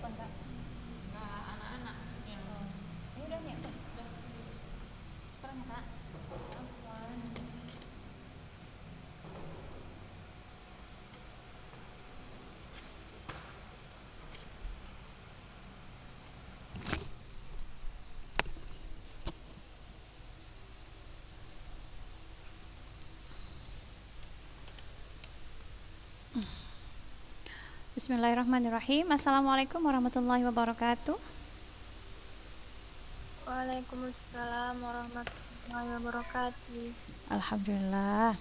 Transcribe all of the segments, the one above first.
apa enggak? Enggak, anak-anak maksudnya. Ini udah nih, udah. Sekarang Kak. Afwan. Bismillahirrahmanirrahim. Assalamualaikum warahmatullahi wabarakatuh. Waalaikumsalam warahmatullahi wabarakatuh. Alhamdulillah.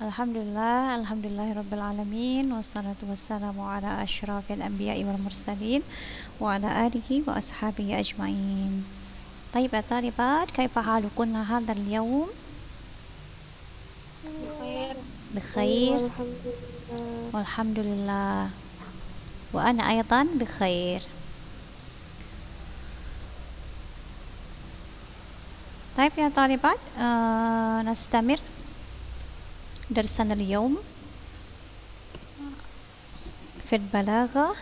Alhamdulillahirabbil alamin wassalatu wassalamu ala asyrafil anbiya'i wal mursalin wa ala alihi wa ashabihi ajmain. طيب يا طالبات كيف حالكن هذا اليوم؟ بخير والحمد لله وأنا أيضا بخير. طيب يا طالبات نستمر درسنا اليوم في البلاغة.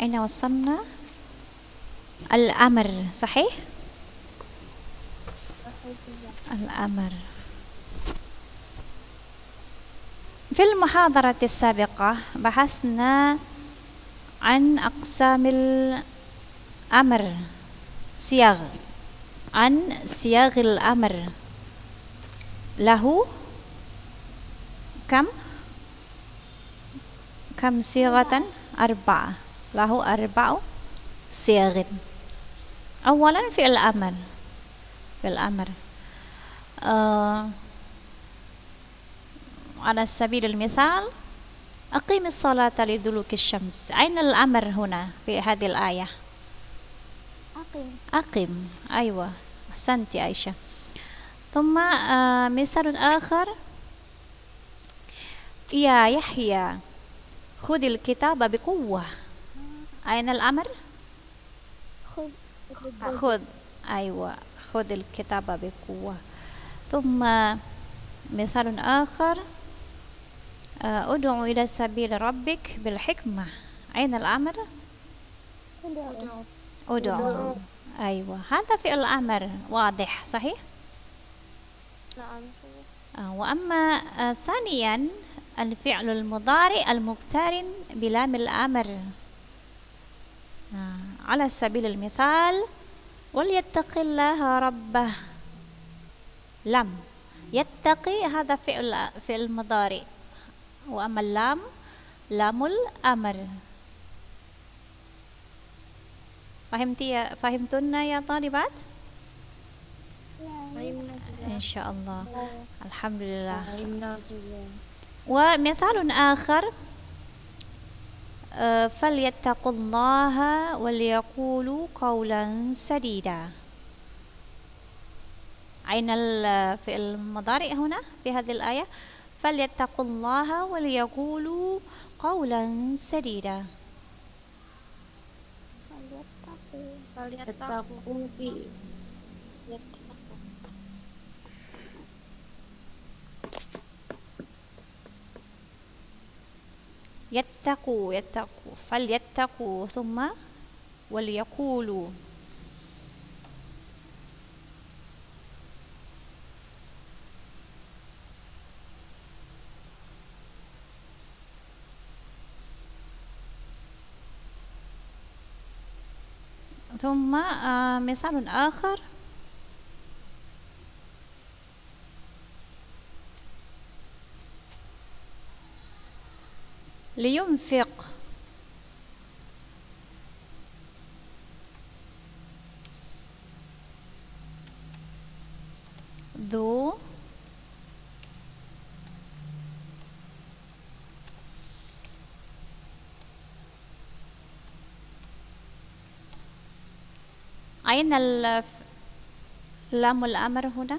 أين وصلنا؟ الأمر، صحيح؟ الأمر. في المحاضرة السابقة بحثنا عن أقسام الأمر، عن صيغ الأمر. له كم صيغة؟ 4. له 4 صيغ. أولا في الأمر على سبيل المثال أقيم الصلاة لدلوك الشمس. أين الأمر هنا في هذه الآية؟ أقم. أيوة، أحسنت عائشة. ثم مثال آخر، يا يحيى خذ الكتاب بقوة. أين الأمر؟ خذ. أيوة، خذ الكتاب بقوة. ثم مثال آخر، ادعو إلى سبيل ربك بالحكمة. أين الأمر؟ ادعو. أيوة، هذا فعل الأمر واضح، صحيح؟ نعم. وأما ثانيا الفعل المضارع المقترن بلام الأمر. على سبيل المثال وليتق الله ربه. لم يتقي هذا فعل مضارع، وأما اللام لام الأمر. فهمتن يا طالبات؟ إن شاء الله. الحمد لله. ومثال آخر، فليتقوا الله وليقولوا قولا سديدا. أين الفعل المضارع هنا في هذه الآية؟ فليتقوا الله وليقولوا قولا سديدا. يتقوا فليتقوا ثم وليقولوا. ثم مثال آخر، لينفق ذو أين لام الأمر هنا؟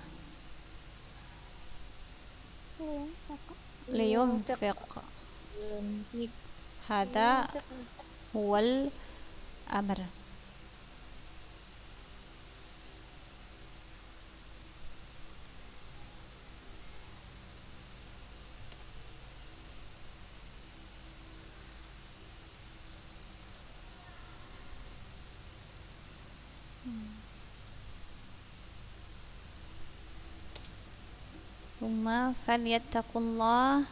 لينفق. هذا هو الأمر. Thumma falyattaqullah.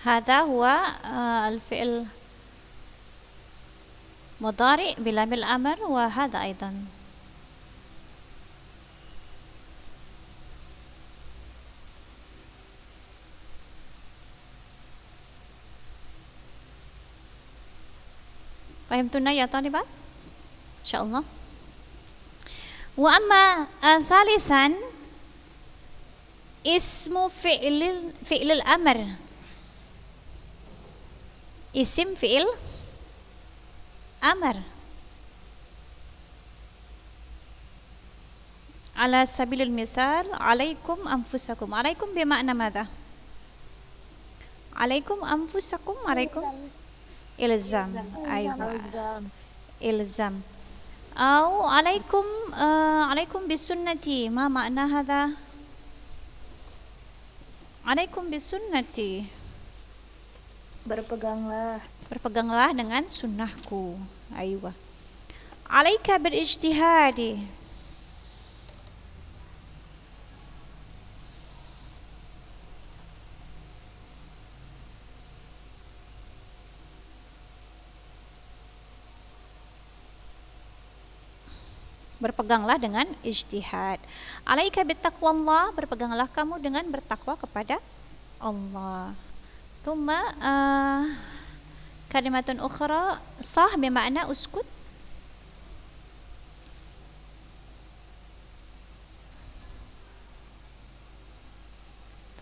هذا هو الفعل مضارع بلام الأمر، وهذا أيضا. فهمتنا يا طالبات؟ إن شاء الله. وأما ثالثا اسم فعل الأمر، اسم فعل أمر. على سبيل المثال عليكم أنفسكم. عليكم بمعنى ماذا؟ عليكم أنفسكم. عليكم إلزام. أيوة، إلزام. أو عليكم عليكم بسنتي. ما معنى هذا؟ عليكم بسنتي. Berpeganglah dengan sunnahku. Aywa. Alaika berijtihadi. Berpeganglah dengan ijtihad. Alaika bittaqwallah, berpeganglah kamu dengan bertakwa kepada Allah. Thumma kalimatun ukhra sah bermakna uskut.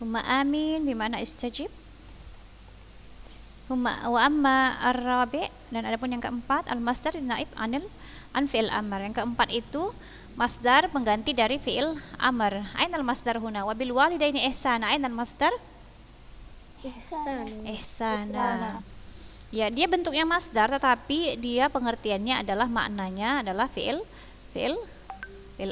Thumma amin bermakna istajib. Thumma wa amma ar-rabi', dan adapun yang keempat al-masdar naib an fi'il amr. Yang keempat itu masdar pengganti dari fi'il amr. Ainal masdar huna wa bil walidaini ihsana. Ainal masdar ihsana. Ya, dia bentuknya masdar tetapi dia pengertiannya adalah maknanya adalah fi'il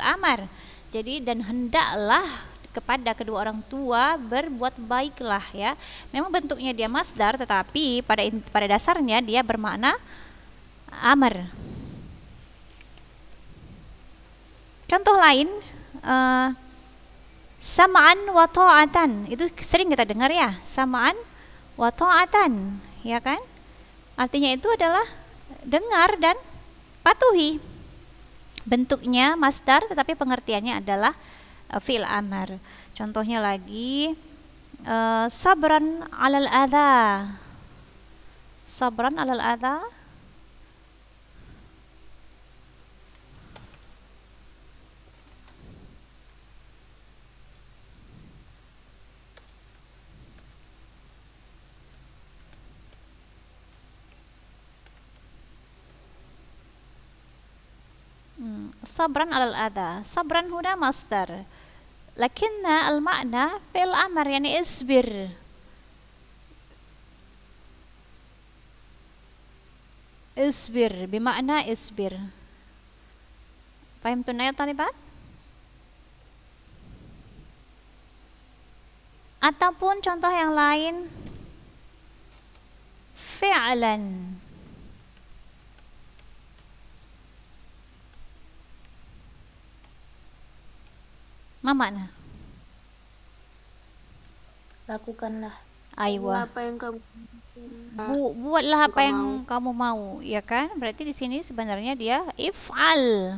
amar. Jadi dan hendaklah kepada kedua orang tua berbuat baiklah, ya. Memang bentuknya dia masdar tetapi pada dasarnya dia bermakna amar. Contoh lain sama'an wa ta'atan, itu sering kita dengar ya, sama'an wa ta'atan, ya kan? Artinya itu adalah dengar dan patuhi. Bentuknya masdar tetapi pengertiannya adalah fi'il amar. Contohnya lagi sabran 'alal adha. Sabran 'alal adha. Sabran alal adha. Sabran huna masdar. Lakinna al-ma'na fi'il amar, yani isbir. Isbir bermakna isbir. Faham tunai ya talibat? Ataupun contoh yang lain fi'lan. Ma makna? Lakukanlah. Aywa. Apa yang kamu Buatlah apa yang kamu mau, ya kan? Berarti di sini sebenarnya dia if'al.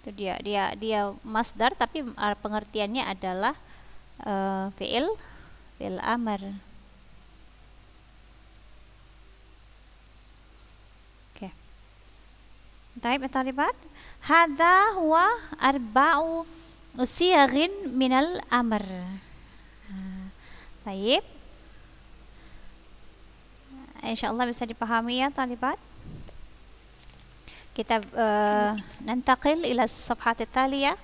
Itu dia masdar tapi pengertiannya adalah fi'il amar. طيب يا طالبات هذا هو 4 صيغ من الأمر. طيب insyaallah bisa dipahami ya طالبات. Kita ننتقل إلى الصفحة التالية.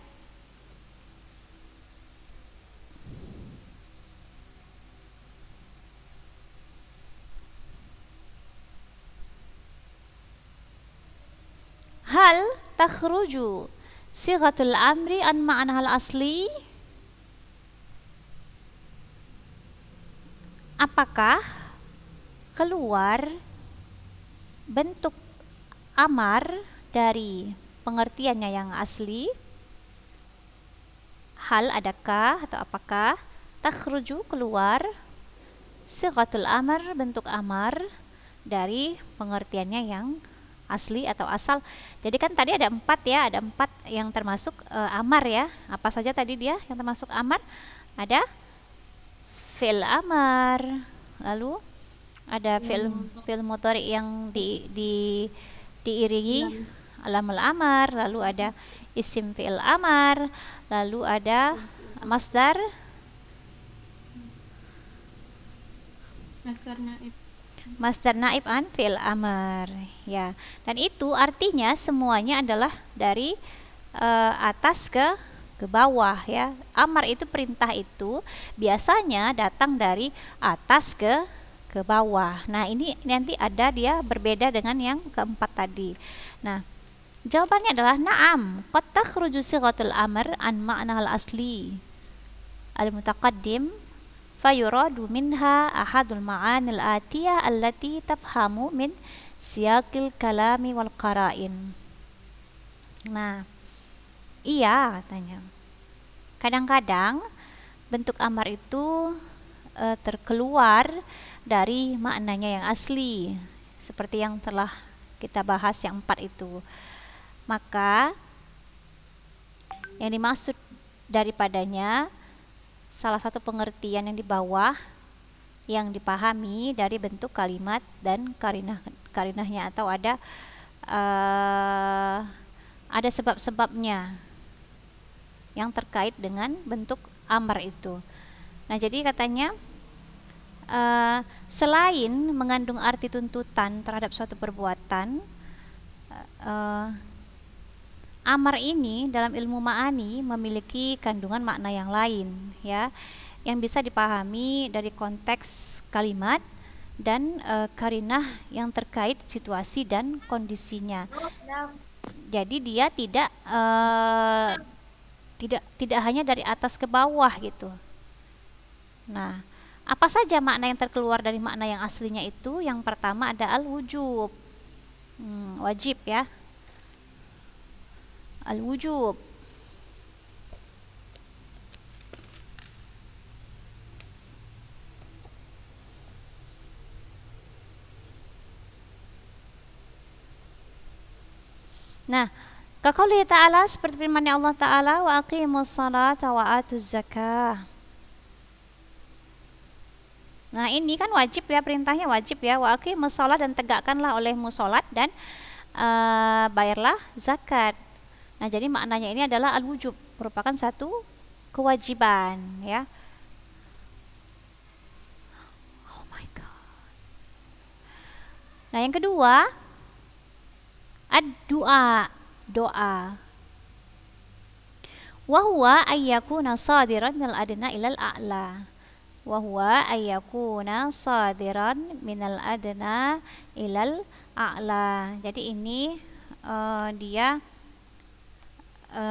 Hal takhruju sighatul amri an ma'naha al-asli? Apakah keluar bentuk amar dari pengertiannya yang asli? Hal adakah atau apakah takhruju keluar sighatul amr bentuk amar dari pengertiannya yang asli atau asal. Jadi kan tadi ada 4 ya, ada 4 yang termasuk amar ya. Apa saja tadi dia yang termasuk amar? Ada fi'il amar, lalu ada fi'il mudhari yang diiringi alamul amar, lalu ada isim fi'il amar, lalu ada masdar naib. Masdar naib an fi'il amar ya. Dan itu artinya semuanya adalah dari atas ke bawah ya. Amar itu perintah itu biasanya datang dari atas ke bawah. Nah, ini nanti ada dia berbeda dengan yang keempat tadi. Nah, jawabannya adalah na'am. Qad takhruju sighatul amr an ma'nahal asli al-mutaqaddim fayuradu minha ahadul ma'anil atiyah allati tafhamu min siyaqil kalami wal qara'in. Nah, iya katanya. Kadang-kadang bentuk amar itu terkeluar dari maknanya yang asli, seperti yang telah kita bahas yang 4 itu. Maka yang dimaksud daripadanya salah satu pengertian yang di bawah yang dipahami dari bentuk kalimat dan karinahnya atau ada sebab-sebabnya yang terkait dengan bentuk amar itu. Nah, jadi katanya selain mengandung arti tuntutan terhadap suatu perbuatan, amar ini dalam ilmu ma'ani memiliki kandungan makna yang lain ya, yang bisa dipahami dari konteks kalimat dan karinah yang terkait situasi dan kondisinya. Jadi dia tidak hanya dari atas ke bawah gitu. Nah, apa saja makna yang terkeluar dari makna yang aslinya itu? Yang pertama ada al-wujub, wajib ya. Al-wujub. Nah, kaqaulihi ta'ala, seperti firman Allah Ta'ala, wa aqimus salata wa atuz zakah. Nah, ini kan wajib ya, perintahnya wajib ya. Wa aqimus shalah, dan tegakkanlah olehmu salat dan bayarlah zakat. Nah, jadi maknanya ini adalah al-wujub, merupakan satu kewajiban ya. Oh my god. Nah, yang kedua ad-du'a, doa. Wa huwa ayyakuna sadiran minal adna ilal a'la. Wa huwa ayyakuna sadiran minal adna ilal a'la. Jadi ini dia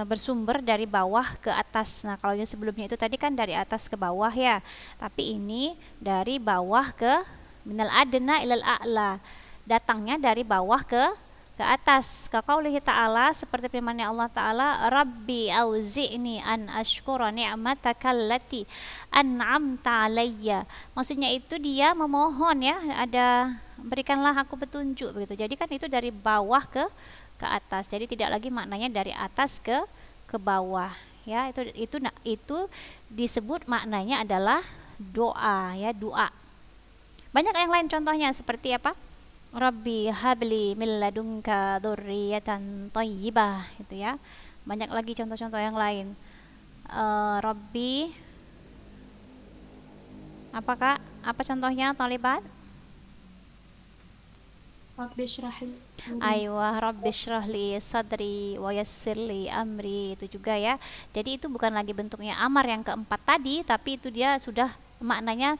bersumber dari bawah ke atas. Nah, kalau yang sebelumnya itu tadi kan dari atas ke bawah ya. Tapi ini dari bawah ke minal adna ilal a'la. Datangnya dari bawah ke atas. Kaqaulihi ta'ala, seperti firman-Nya Allah Ta'ala, Rabbi auzi'ni an ashkura ni'mataka allati an'amta alayya. Maksudnya itu dia memohon ya, ada berikanlah aku petunjuk begitu. Jadi kan itu dari bawah ke atas. Jadi tidak lagi maknanya dari atas ke bawah ya. Itu disebut maknanya adalah doa ya, doa. Banyak yang lain contohnya seperti apa? Rabbi habli min ladunka dzurriyyatan thayyibah, itu ya. Banyak lagi contoh-contoh yang lain. Rabbi apa Kak? Apa contohnya Thalibat? Rabbi shrah li Aywa, Rabbi shrah li sadri wa yassir li amri, itu juga ya. Jadi itu bukan lagi bentuknya amar yang keempat tadi, tapi itu dia sudah maknanya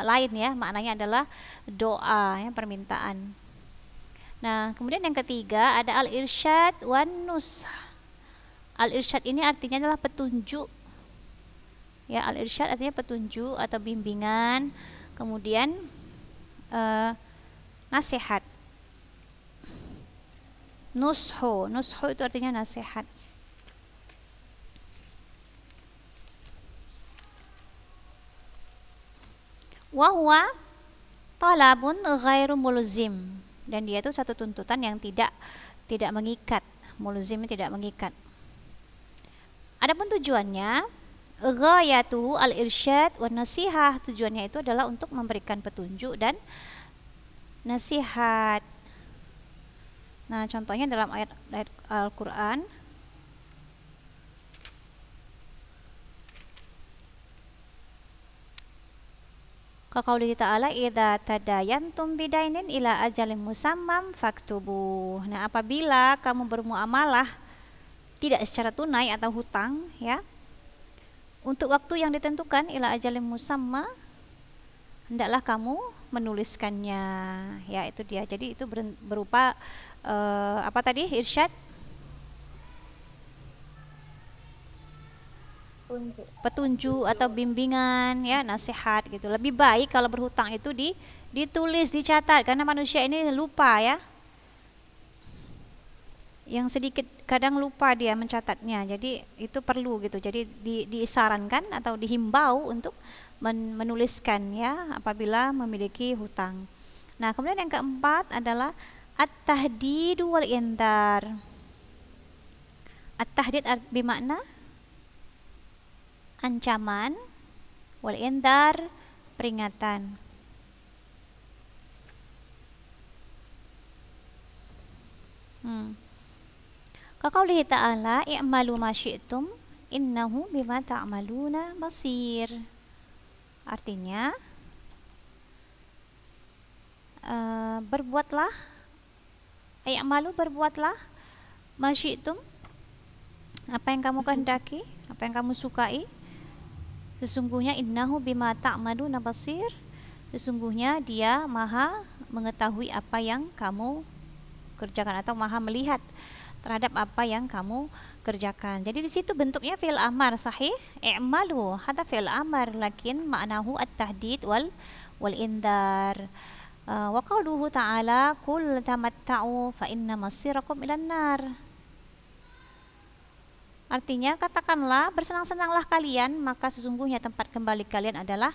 lain ya. Maknanya adalah doa ya, permintaan. Nah, kemudian yang ketiga ada al-irsyad wan nush. Al-irsyad ini artinya adalah petunjuk. Ya, al-irsyad artinya petunjuk atau bimbingan. Kemudian nasihat. Nushu itu artinya nasihat. Wa huwa talabun ghairu mulzim, dan dia itu satu tuntutan yang tidak mengikat. Mulzim tidak mengikat. Adapun tujuannya, ghayatuhu al-irsyad wan nasihah, tujuannya itu adalah untuk memberikan petunjuk dan nasihat. Nah, contohnya dalam ayat Al-Qur'an, Qaulihi ta'ala idza tadayantum bidainin ila ajalin musammam faktubuh. Nah, apabila kamu bermuamalah tidak secara tunai atau hutang ya, untuk waktu yang ditentukan ila ajalin musamma, hendaklah kamu menuliskannya. Ya, itu dia. Jadi itu berupa apa tadi? Irsyad, petunjuk atau bimbingan ya, nasihat gitu. Lebih baik kalau berhutang itu ditulis, dicatat, karena manusia ini lupa ya. Yang sedikit kadang lupa dia mencatatnya. Jadi itu perlu gitu. Jadi disarankan atau dihimbau untuk menuliskan ya apabila memiliki hutang. Nah, kemudian yang keempat adalah at-tahdid wal indar. At-tahdid bermakna ancaman, wal indar peringatan. Qaulihi ta'ala i'malu ma syi'tum innahu bima ta'maluna basir. Artinya berbuatlah, i'malu berbuatlah, ma syi'tum apa yang kamu kehendaki, apa yang kamu sukai. Sesungguhnya innahu bima ta'maluna basir, sesungguhnya dia maha mengetahui apa yang kamu kerjakan atau maha melihat terhadap apa yang kamu kerjakan. Jadi di situ bentuknya fi'il amar sahih, i'malu, hadza fi'il amar, lakin ma'nahu at-tahdid wal indar. Wa qauluhu ta'ala qul tamatta'u fa inna masirakum ilan nar. Artinya katakanlah bersenang-senanglah kalian, maka sesungguhnya tempat kembali kalian adalah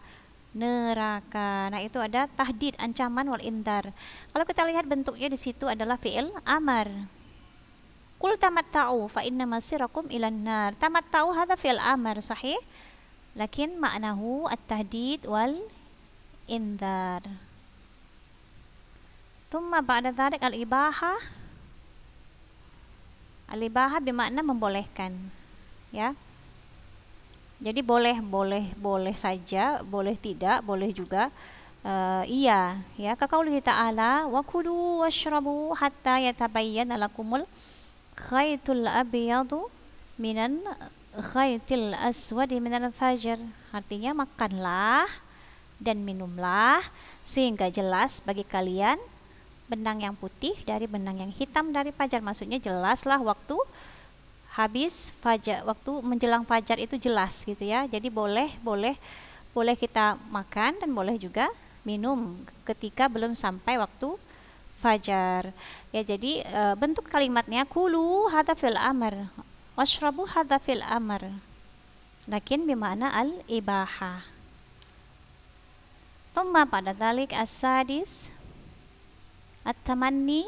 neraka. Nah, itu ada tahdid, ancaman wal indar. Kalau kita lihat bentuknya di situ adalah fi'il amar. Qul tamatta'u fa inna masirakum ilan nar. Tamatta'u hadza fi'il amar sahih, lakin ma'nahu at-tahdid wal indar. Thumma ba'da dzalik al-ibahah. Al-ibahah bermakna membolehkan ya. Jadi boleh saja, boleh tidak, boleh juga iya ya. Kaqaulihi ta'ala wa kulu washrabu hatta yatabayyana lakumul khaytul abyadu minan khaytil aswadi minal fajr. Artinya makanlah dan minumlah sehingga jelas bagi kalian benang yang putih dari benang yang hitam dari fajar. Maksudnya jelaslah waktu habis fajar, waktu menjelang fajar itu jelas gitu ya. Jadi boleh kita makan dan boleh juga minum ketika belum sampai waktu fajar. Ya, jadi bentuk kalimatnya kulu hadza fil amr, washrabu hadza fil amr, lakin bimana al-ibahah. Thumma pada dzalik as-sadis at-tamanni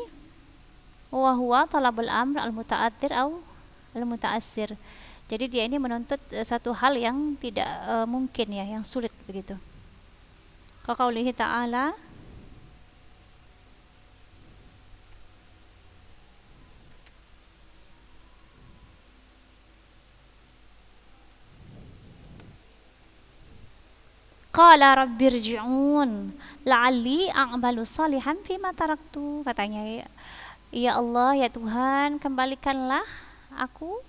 wa huwa talabul amr al-muta'attir au al-muta'assir. Jadi dia ini menuntut satu hal yang tidak mungkin ya, yang sulit begitu. Qaulihi ta'ala Qala rabbirji'un la'alli a'malu salihan fima taraktu. Katanya, ya Allah, ya Tuhan, kembalikanlah aku,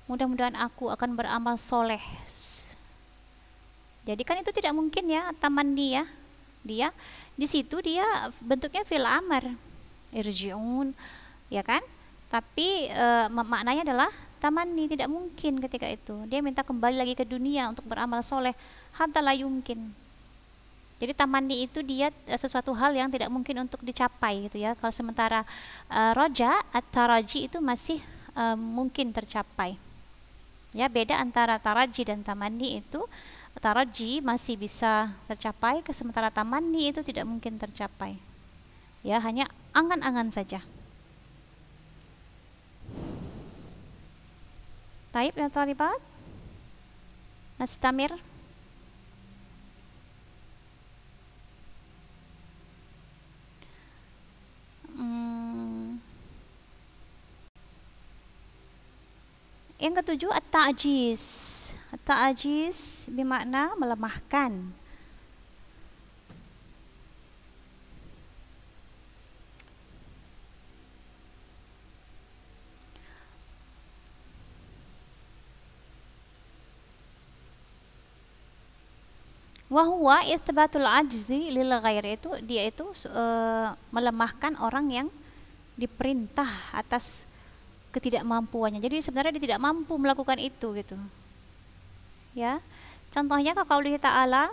mudah-mudahan aku akan beramal soleh. Jadi kan itu tidak mungkin ya, tamanni ya. Dia di situ dia bentuknya fil amr, irji'un, ya kan? Tapi maknanya adalah tamanni, tidak mungkin ketika itu. Dia minta kembali lagi ke dunia untuk beramal soleh. Hatta la yumkin. Jadi tamanni itu dia sesuatu hal yang tidak mungkin untuk dicapai gitu ya. Kalau sementara roja at-taraji itu masih mungkin tercapai. Ya, beda antara taraji dan tamanni itu. Taraji masih bisa tercapai, sementara tamanni itu tidak mungkin tercapai. Ya, hanya angan-angan saja. Taib ya talibat. Nastamir. Yang ketujuh at-ta'jiz. At-ta'jiz bermakna melemahkan. Wahuwa itsbatul ajzi lil ghair, itu dia itu melemahkan orang yang diperintah atas ketidakmampuannya. Jadi sebenarnya dia tidak mampu melakukan itu gitu. Ya. Contohnya kalau Allah Ta'ala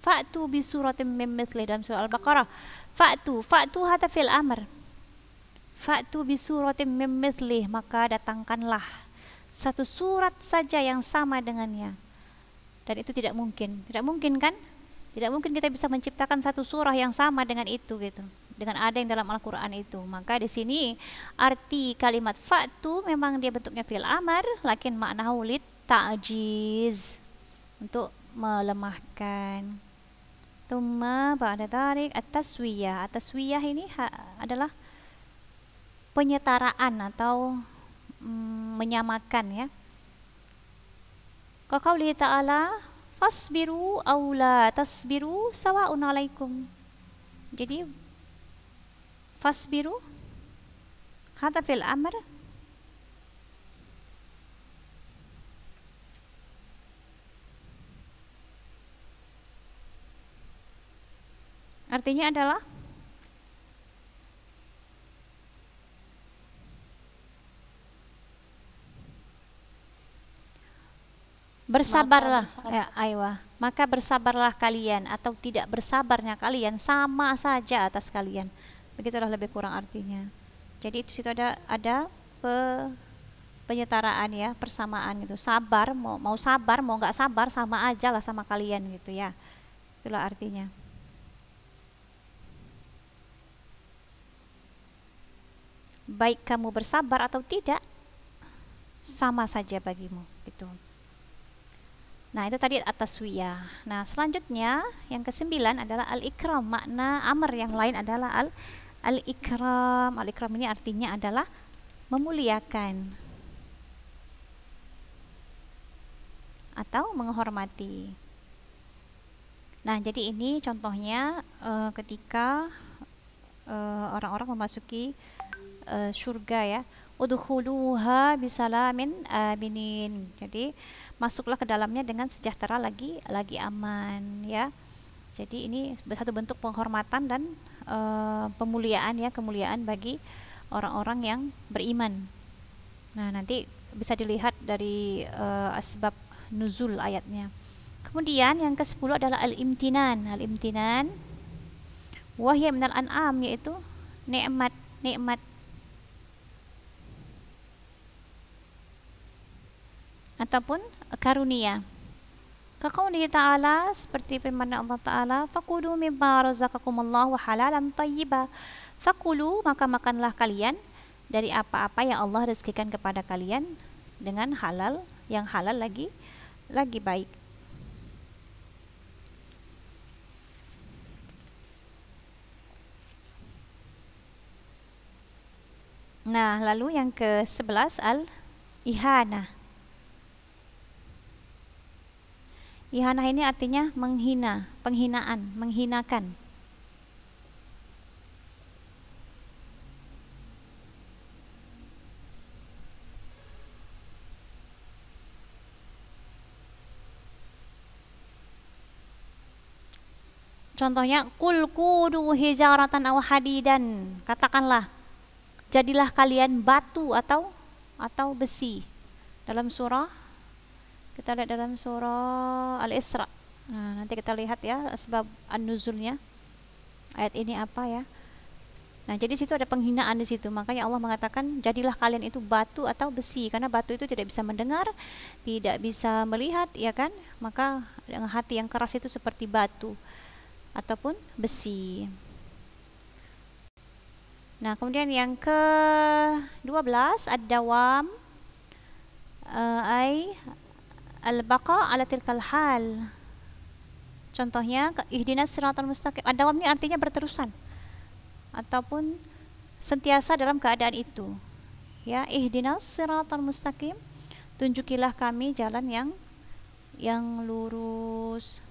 fa'tu bi suratin min mithli dalam surah Al-Baqarah. Fa'tu hata fil amr. Fa'tu bi suratin min mithli, maka datangkanlah satu surat saja yang sama dengannya. Dan itu tidak mungkin kan? Tidak mungkin kita bisa menciptakan satu surah yang sama dengan itu gitu, dengan ada yang dalam Al-Quran itu. Maka di sini arti kalimat fa'tu memang dia bentuknya fi'il amar, lakin maknahu lit ta'jiz, untuk melemahkan. Tsumma ba'da tarik at-taswiyah. At-taswiyah ini adalah penyetaraan atau menyamakan ya. Qauli ta'ala fasbiru aw la tasbiru sawa'un 'alaikum. Jadi fasbiru hadza fil amr, artinya adalah bersabarlah, ya, aywa. Maka bersabarlah kalian, atau tidak bersabarnya kalian sama saja atas kalian. Begitulah lebih kurang artinya. Jadi itu situ ada penyetaraan ya, persamaan gitu. Sabar, mau sabar, mau nggak sabar sama aja lah sama kalian gitu ya. Itulah artinya. Baik kamu bersabar atau tidak, sama saja bagimu gitu. Nah, itu tadi at-taswiyah. Nah, selanjutnya yang ke-9 adalah al-ikram. Makna amr yang lain adalah al-ikram. Al-ikram ini artinya adalah memuliakan atau menghormati. Nah, jadi ini contohnya ketika orang-orang memasuki surga ya. Udkhuluha bisalamin aminin. Jadi masuklah ke dalamnya dengan sejahtera, lagi aman ya. Jadi ini satu bentuk penghormatan dan pemuliaan ya, kemuliaan bagi orang-orang yang beriman. Nah, nanti bisa dilihat dari asbab nuzul ayatnya. Kemudian yang ke-10 adalah al-imtinan. Al-imtinan wahya minal an'am, yaitu nikmat ataupun karunia. Kaqaulihi ta'ala, seperti firman Allah Ta'ala, faqulu mimma razaqakumullahu halalan thayyiba. Faqulu, maka makanlah kalian dari apa-apa yang Allah rezekikan kepada kalian dengan halal, yang halal lagi baik. Nah, lalu yang ke-11 al-ihana. Ihanah ini artinya menghina, penghinaan, menghinakan. Contohnya, qul kunu hijaratan aw hadidan. Katakanlah, jadilah kalian batu atau besi. Dalam surah, kita lihat dalam surah Al-Isra. Nah, nanti kita lihat ya sebab an-nuzulnya. Ayat ini apa ya? Nah, jadi situ ada penghinaan di situ. Makanya Allah mengatakan, jadilah kalian itu batu atau besi, karena batu itu tidak bisa mendengar, tidak bisa melihat, ya kan? Maka dengan hati yang keras itu seperti batu ataupun besi. Nah, kemudian yang ke-12 ad-dawam ay al-baqa ala tilkal hal. Contohnya ihdinas siratal mustaqim. Ad-dawam ini artinya berterusan ataupun sentiasa dalam keadaan itu. Ya, ihdinas siratal mustaqim, tunjukilah kami jalan yang lurus.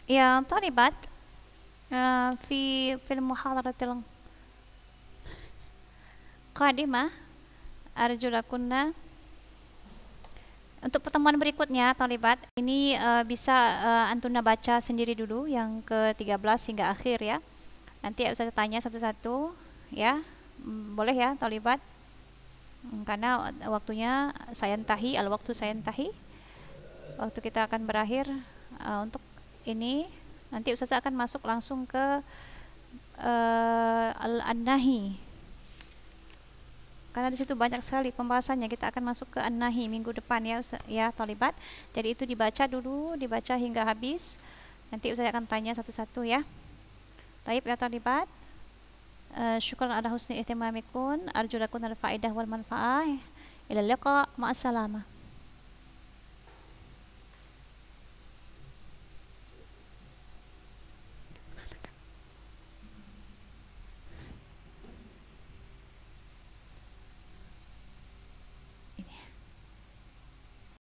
Ya, طالبات في المحاضرة القادمة أرجو لكن untuk pertemuan berikutnya طالبات ini bisa Antuna baca sendiri dulu yang ke-13 hingga akhir ya. Nanti Ustaz tanya satu-satu ya. Boleh ya طالبات? Karena waktunya saya entahi, waktu saya entahi. Waktu kita akan berakhir untuk ini. Nanti Ustaz akan masuk langsung ke An-Nahi, karena di situ banyak sekali pembahasannya. Kita akan masuk ke An-Nahi minggu depan ya ya Thalibat. Jadi itu dibaca dulu, dibaca hingga habis. Nanti Ustaz akan tanya satu-satu ya. Taib ya Thalibat. Syukran ala husni ihtimamikum. Arju lakum al-faedah wal manfaah. Ila liqa. Ma'assalamah.